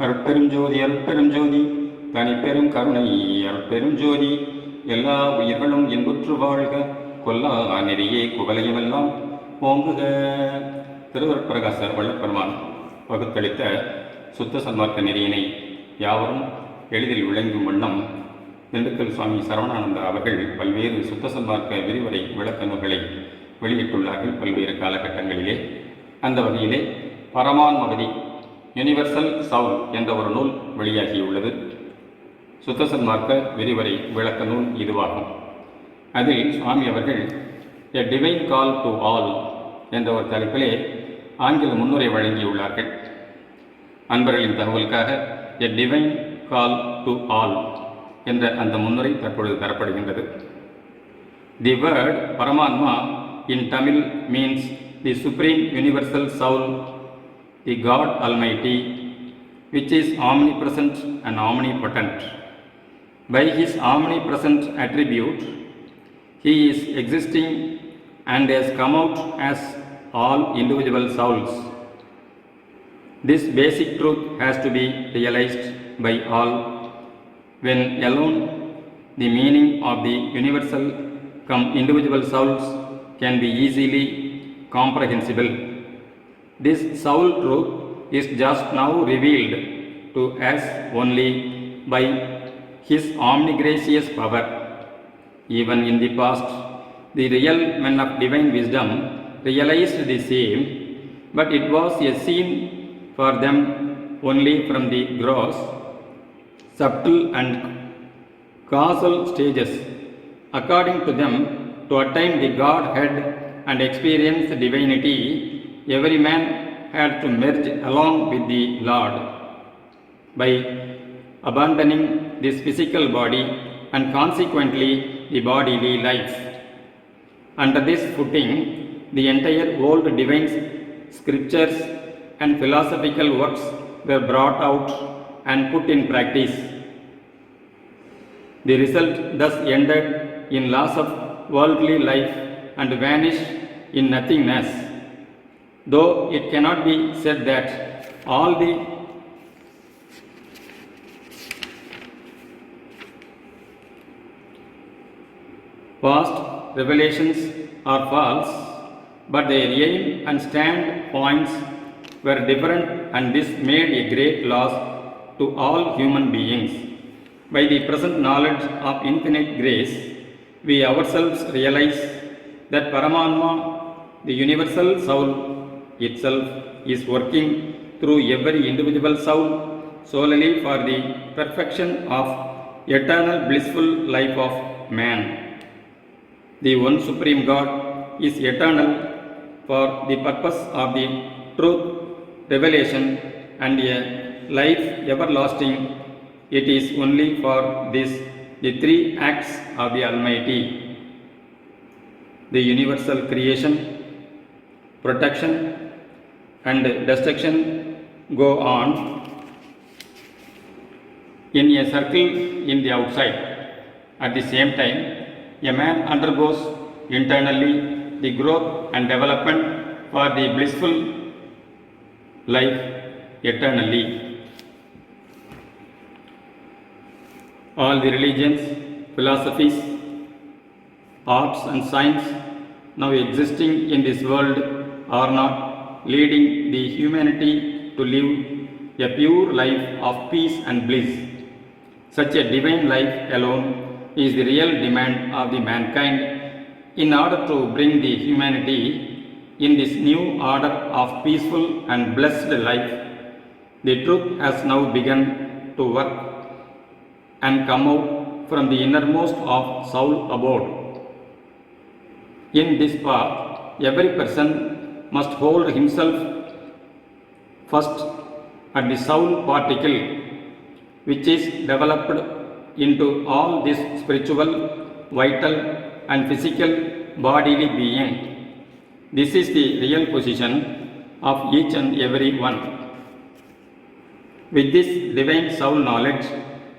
அருட்பெரும் ஜோதி அருட்பெரும் ஜோதி தனிப்பெரும் கருணை அருட்பெரும் ஜோதி எல்லா உயிர்களும் இன்புற்று வாழ்க கொல்லா நெறியே குவலையுமெல்லாம் ஓங்குக. திருவருட்பிரகாசர் வள்ளற்பெருமான் வகுத்தளித்த சுத்த சன்மார்க்க நெறியினை யாவரும் எளிதில் விளங்கும் வண்ணம் திண்டுக்கல் சுவாமி சரவணானந்தா அவர்கள் பல்வேறு சுத்த சன்மார்க்க விரிவுரை விளக்க நூல்களை வெளியிட்டுள்ளார்கள் பல்வேறு காலகட்டங்களிலே. அந்த வகையிலே பரமான்மவதி யுனிவர்சல் சவுல் என்ற ஒரு நூல் வெளியாகியுள்ளது. சுத்த சன்மார்க்க விரிவுரை விளக்க நூல் இதுவாகும். அதில் சுவாமி அவர்கள் a divine call to all என்ற ஒரு தலைப்பிலே ஆங்கில முன்னுரை வழங்கியுள்ளார்கள். அன்பர்களின் தகவலுக்காக a divine call to all என்ற அந்த முன்னுரை தற்பொழுது தரப்படுகின்றது. The word Paramatma in Tamil means the supreme universal soul, the God Almighty, which is omnipresent and omnipotent. By His omnipresent attribute, He is existing and has come out as all individual souls. This basic truth has to be realized by all, when alone the meaning of the universal come individual souls can be easily comprehensible. This soul truth is just now revealed to us only by His omnigracious power. Even in the past, the real men of divine wisdom realized the same, but it was a scene for them only from the gross, subtle and causal stages. According to them, to attain the Godhead and experience divinity, every man had to merge along with the Lord by abandoning this physical body and consequently the bodily life. Under this footing, the entire old divine scriptures and philosophical works were brought out and put in practice. The result thus ended in loss of worldly life and vanished in nothingness. Though it cannot be said that all the past revelations are false, but their aim and standpoints were different, and this made a great loss to all human beings. By the present knowledge of infinite grace, we ourselves realize that Paramatma, the universal soul itself, is working through every individual soul solely for the perfection of eternal blissful life of man. The one supreme God is eternal for the purpose of the truth revelation and a life everlasting. It is only for this the three acts of the Almighty, the universal creation, protection and destruction, go on in a circle in the outside. At the same time, a man undergoes internally the growth and development for the blissful life eternally. All the religions, philosophies, arts and science now existing in this world are not leading the humanity to live a pure life of peace and bliss. Such a divine life alone is the real demand of the mankind in order to bring the humanity in this new order of peaceful and blessed life. The truth has now begun to work and come out from the innermost of soul abode. In this path, every person must hold himself first at the soul particle, which is developed into all this spiritual, vital and physical bodily being. This is the real position of each and every one. With this divine soul knowledge,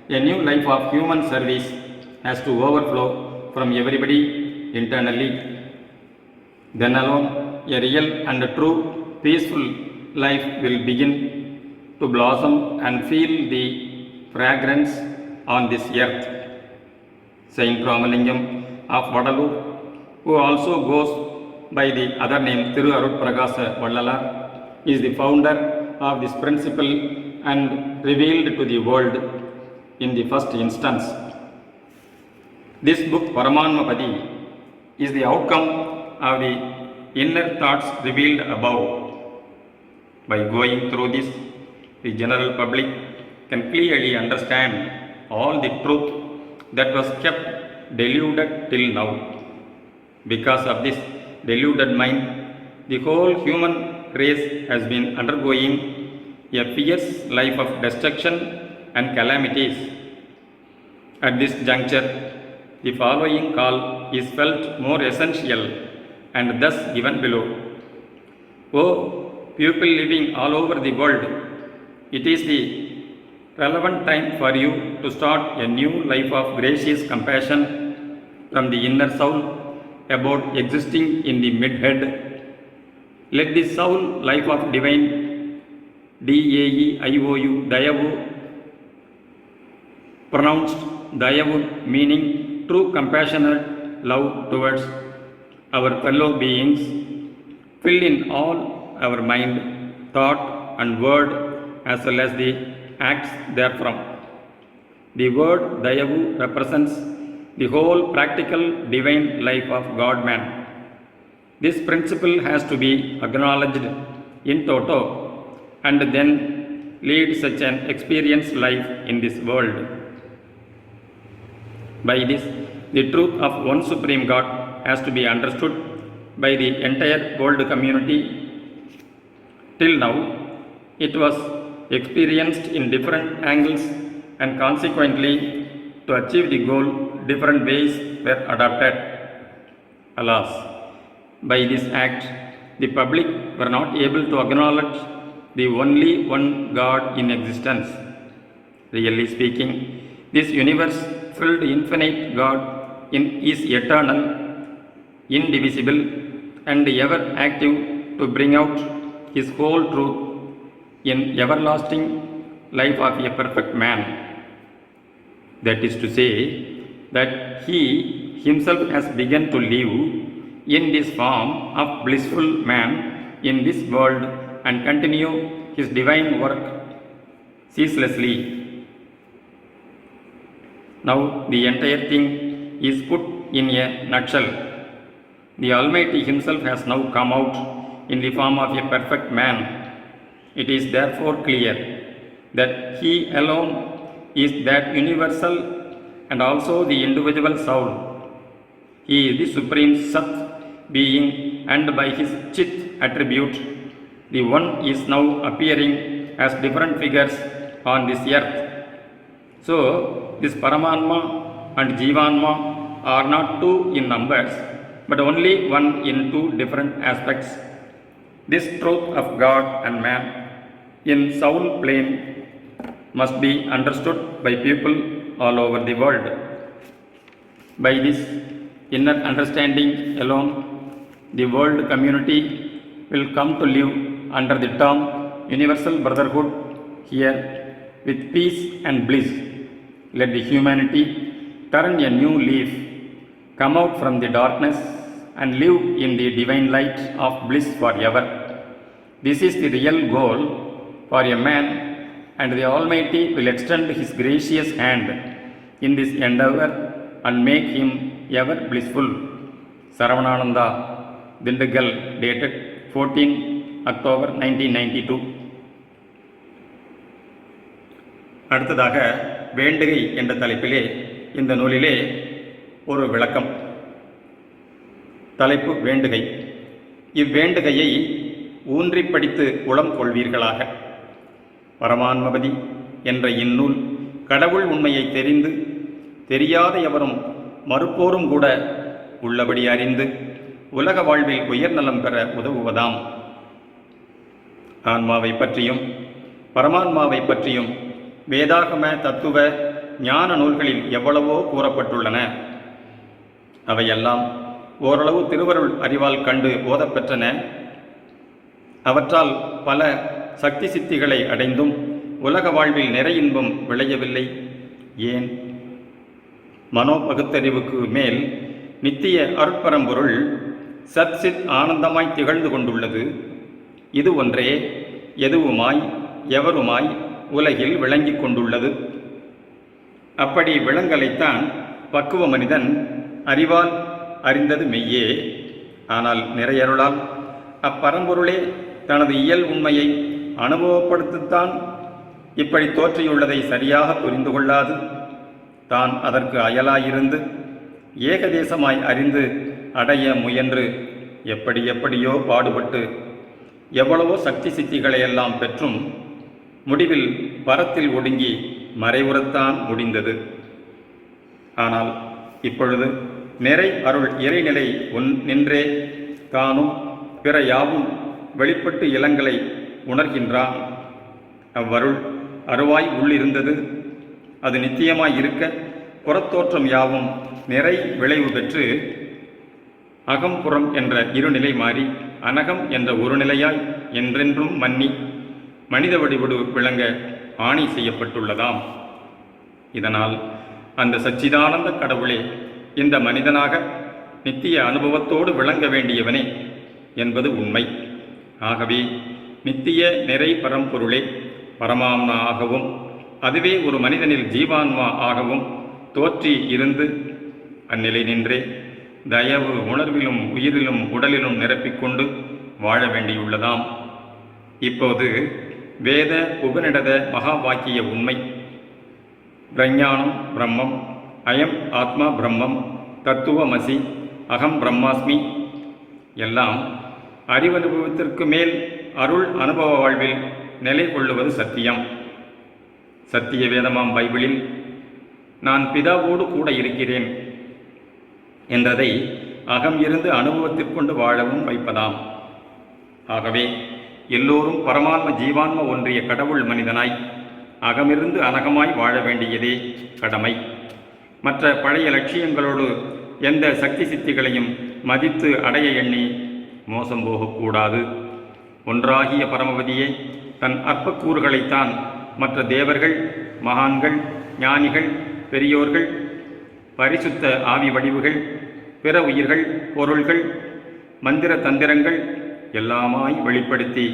a new life of human service has to overflow from everybody internally. Then alone a real and true peaceful life will begin to blossom and feel the fragrance on this earth. Saint Ramalingam of Vadalur, who also goes by the other name Thiru Arutpragasa Vallalar, is the founder of this principle and revealed to the world in the first instance. This book Paramanmapadi is the outcome of the inner thoughts revealed above. By going through this, the general public can clearly understand all the truth that was kept deluded till now. Because of this deluded mind, the whole human race has been undergoing a fierce life of destruction and calamities. At this juncture, the following call is felt more essential and thus given below. O people living all over the world, it is the relevant time for you to start a new life of gracious compassion from the inner soul about existing in the mid-head. Let the soul life of divine D-A-E-I-O-U, Dayavu, pronounced Dayavu meaning true compassionate love towards our fellow beings, fill in all our mind, thought and word as well as the acts therefrom. The word Dayavu represents the whole practical divine life of God-man. This principle has to be acknowledged in toto and then lead such an experienced life in this world. By this, the truth of one Supreme God has to be understood by the entire world community. Till now, it was experienced in different angles and consequently to achieve the goal, different ways were adopted. Alas, by this act, the public were not able to acknowledge the only one God in existence. Really speaking, this universe-filled infinite God is eternal, indivisible, and ever active to bring out His whole truth in everlasting life of a perfect man. That is to say, that He Himself has begun to live in this form of blissful man in this world and continue His divine work ceaselessly. Now the entire thing is put in a nutshell. The Almighty Himself has now come out in the form of a perfect man. It is therefore clear that He alone is that universal and also the individual soul. He is the supreme Sat being, and by His Chit attribute, the one is now appearing as different figures on this earth. So, this Paramanma and Jivanma are not two in numbers, but only one in two different aspects. This truth of God and man in soul plane must be understood by people all over the world. By this inner understanding alone, the world community will come to live under the term universal brotherhood here with peace and bliss. Let the humanity turn a new leaf, come out from the darkness and live in the divine light of bliss forever. This is the real goal for a man, and the Almighty will extend His gracious hand in this endeavor and make him ever blissful. Saravanananda, Dindigul, dated 14 October 1992. அடுத்ததாக வேண்டுகை என்ற தலைப்பிலே இந்த நூலிலே ஒரு விளக்கம். தலைப்பு வேண்டுகை. இவ்வேண்டுகையை ஊன்றி படித்து உளம் கொள்வீர்களாக. பரமான்மபதி என்ற இந்நூல் கடவுள் உண்மையை தெரிந்து தெரியாத எவரும் மறுப்போரும் கூட உள்ளபடி அறிந்து உலக வாழ்வில் உயர்நலம் பெற உதவுவதாம். ஆன்மாவை பற்றியும் பரமான்மாவை பற்றியும் வேதாகம தத்துவ ஞான நூல்களில் எவ்வளவோ கூறப்பட்டுள்ளன. அவையெல்லாம் ஓரளவு திருவருள் அறிவால் கண்டு ஓதப்பெற்றன. அவற்றால் பல சக்தி சித்திகளை அடைந்தும் உலக வாழ்வில் நிறை இன்பம் விளையவில்லை? ஏன்? மனோபகுத்தறிவுக்கு மேல் நித்திய அருட்பரம்பொருள் சத் சித் ஆனந்தமாய் திகழ்ந்து கொண்டுள்ளது. இது ஒன்றே எதுவுமாய் எவருமாய் உலகில் விளங்கிக் கொண்டுள்ளது. அப்படி விளங்கலைத்தான் பக்குவ மனிதன் அறிவால் அறிந்தது மெய்யே. ஆனால் நிறையருளால் அப்பரம்பொருளே தனது இயல் உண்மையை அனுபவப்படுத்தத்தான் இப்படி தோற்றியுள்ளதை சரியாக புரிந்து கொள்ளாது தான் அதற்கு அயலாயிருந்து ஏகதேசமாய் அறிந்து அடைய முயன்று எப்படியோ பாடுபட்டு எவ்வளவோ சக்தி சித்திகளையெல்லாம் பெற்றும் முடிவில் பரத்தில் ஒடுங்கி மறைவுறத்தான் முடிந்தது. ஆனால் இப்பொழுது நிறை அருள் இறைநிலை நின்றே தானும் பிற யாவும் வெளிப்பட்டு இளங்கலை உணர்கின்றான். அவ்வருள் அருவாய் உள்ளிருந்தது. அது நித்தியமாய் இருக்க புறத்தோற்றம் யாவும் நிறை விளைவு பெற்று அகம்புறம் என்ற இருநிலை மாறி அனகம் என்ற ஒரு நிலையாய் என்றென்றும் மன்னி மனித வடிவடு விளங்க ஆணை செய்யப்பட்டுள்ளதாம். இதனால் அந்த சச்சிதானந்த கடவுளே இந்த மனிதனாக நித்திய அனுபவத்தோடு விளங்க வேண்டியவனே என்பது உண்மை. ஆகவே நித்திய நிறை பரம்பொருளே பரமாத்மா ஆகவும் அதுவே ஒரு மனிதனில் ஜீவான்மா ஆகவும் தோற்றி இருந்து அந்நிலை நின்றே தயவு உணர்விலும் உயிரிலும் உடலிலும் நிரப்பிக்கொண்டு வாழ வேண்டியுள்ளதாம். இப்போது வேத உபநிடத மகா வாக்கிய உண்மை பிரஞானம் பிரம்மம், அயம் ஆத்மா பிரம்மம், தத்துவமசி, அகம் பிரம்மாஸ்மி எல்லாம் அறிவனுபவத்திற்கு மேல் அருள் அனுபவ வாழ்வில் நிலை கொள்ளுவது சத்தியம். சத்திய வேதமாம் பைபிளில் நான் பிதாவோடு கூட இருக்கிறேன் என்றதை அகம் இருந்து அனுபவத்திற்கொண்டு வாழவும் வைப்பதாம். ஆகவே எல்லோரும் பரமாத்ம ஜீவான்ம ஒன்றிய கடவுள் மனிதனாய் அகமிருந்து அனகமாய் வாழ வேண்டியதே கடமை. மற்ற பழைய லட்சியங்களோடு எந்த சக்தி சித்திகளையும் மதித்து அடைய எண்ணி மோசம் போகக்கூடாது. ஒன்றாகிய பரமவதியே தன் அற்பக்கூறுகளைத்தான் மற்ற தேவர்கள், மகான்கள், ஞானிகள், பெரியோர்கள், பரிசுத்த ஆவி வடிவுகள், பிற உயிர்கள், பொருள்கள், மந்திர தந்திரங்கள் எல்லாமாய் வெளிப்படுத்தி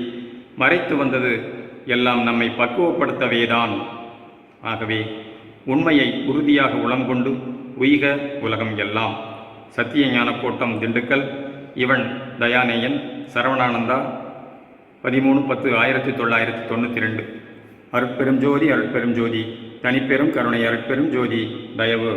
மறைத்து வந்தது எல்லாம் நம்மை பக்குவப்படுத்தவேதான். ஆகவே உண்மையை உறுதியாக உளங்கொண்டு உய்க உலகம் எல்லாம். சத்திய ஞான கோட்டம், திண்டுக்கல். இவன் தயானேயன், சரவணானந்தா, 13/10/1992. அருட்பெரும் ஜோதி, அருட்பெரும் ஜோதி, தனிப்பெரும் கருணை, அருட்பெரும் ஜோதி, தயவு